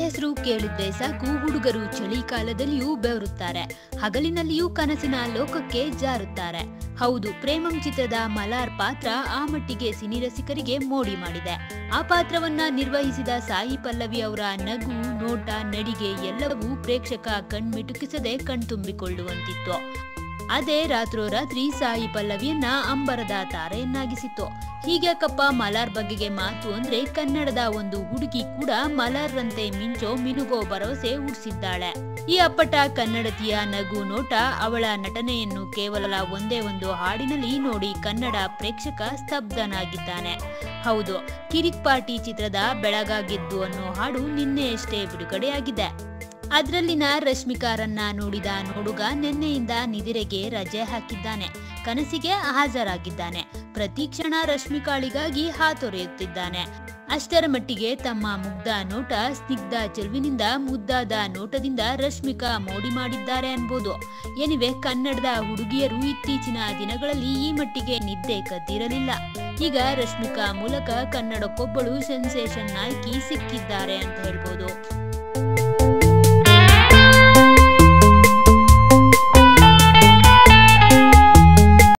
ಹೆಸರು ಕೇಳಿದ್ರೆ ಸಾಕು ಹುಡುಗರು ಚಳಿಗಾಲದಲ್ಲಿಯೂ ಬೆವರುತ್ತಾರೆ, ಹಗಲಿನಲ್ಲಿಯೂ ಕನಸಿನ ಲೋಕಕ್ಕೆ ಜಾರುತ್ತಾರೆ. ಹೌದು, ಪ್ರೇಮಂ ಚಿತ್ರದ ಮಲಾರ್ ಪಾತ್ರ ಆ ಮಟ್ಟಿಗೆ ಸಿನಿರಸಿಕರಿಗೆ ಮೋಡಿ ಮಾಡಿದೆ. ಆ ಪಾತ್ರವನ್ನ ನಿರ್ವಹಿಸಿದ ಸಾಯಿ ಪಲ್ಲವಿ ಅವರ ನಗು, ನೋಟ, ನಡಿಗೆ ಎಲ್ಲವೂ ಪ್ರೇಕ್ಷಕ ಕಣ್ಮಿಟುಕಿಸದೆ ಕಣ್ತುಂಬಿಕೊಳ್ಳುವಂತಿತ್ತು. ಅದೇ ರಾತ್ರೋರಾತ್ರಿ ಸಾಯಿ ಪಲ್ಲವಿಯನ್ನ ಅಂಬರದ ತಾರೆಯನ್ನಾಗಿಸಿತ್ತು. ಹೀಗ್ಯಾಕಪ್ಪ ಮಲಾರ್ ಬಗೆಗೆ ಮಾತು ಅಂದ್ರೆ, ಕನ್ನಡದ ಒಂದು ಹುಡುಗಿ ಕೂಡ ಮಲಾರ್ರಂತೆ ಮಿಂಚೋ ಮಿನುಗೋ ಭರವಸೆ ಹುಟ್ಟಿಸಿದ್ದಾಳೆ. ಈ ಅಪ್ಪಟ ಕನ್ನಡತಿಯ ನಗು, ನೋಟ, ಅವಳ ನಟನೆಯನ್ನು ಕೇವಲ ಒಂದೇ ಒಂದು ಹಾಡಿನಲ್ಲಿ ನೋಡಿ ಕನ್ನಡ ಪ್ರೇಕ್ಷಕ ಸ್ತಬ್ಧನಾಗಿದ್ದಾನೆ. ಹೌದು, ಕಿರಿಕ್ ಪಾರ್ಟಿ ಚಿತ್ರದ ಬೆಳಗಾಗಿದ್ದು ಅನ್ನೋ ಹಾಡು ನಿನ್ನೆಯಷ್ಟೇ ಬಿಡುಗಡೆಯಾಗಿದೆ. ಅದರಲ್ಲಿನ ರಶ್ಮಿಕಾರನ್ನ ನೋಡಿದ ನೋಡುಗ ನಿನ್ನೆಯಿಂದ ನಿದಿರೆಗೆ ರಜೆ ಹಾಕಿದ್ದಾನೆ, ಕನಸಿಗೆ ಹಾಜರಾಗಿದ್ದಾನೆ. ಪ್ರತಿ ಕ್ಷಣ ರಶ್ಮಿಕಾಳಿಗಾಗಿ ಹಾತೊರೆಯುತ್ತಿದ್ದಾನೆ. ಅಷ್ಟರ ಮಟ್ಟಿಗೆ ತಮ್ಮ ಮುಗ್ಧ ನೋಟ, ಸ್ನಿಗ್ಧ ಚೆಲುವಿನಿಂದ, ಮುದ್ದಾದ ನೋಟದಿಂದ ರಶ್ಮಿಕಾ ಮೋಡಿ ಮಾಡಿದ್ದಾರೆ ಅನ್ಬೋದು. ಎನಿವೆ, ಕನ್ನಡದ ಹುಡುಗಿಯರು ಇತ್ತೀಚಿನ ದಿನಗಳಲ್ಲಿ ಈ ಮಟ್ಟಿಗೆ ನಿದ್ದೆ ಕದ್ದಿರಲಿಲ್ಲ. ಈಗ ರಶ್ಮಿಕಾ ಮೂಲಕ ಕನ್ನಡಕ್ಕೊಬ್ಬಳು ಸೆನ್ಸೇಷನ್ ನಾಯಕಿ ಸಿಕ್ಕಿದ್ದಾರೆ ಅಂತ ಹೇಳ್ಬೋದು.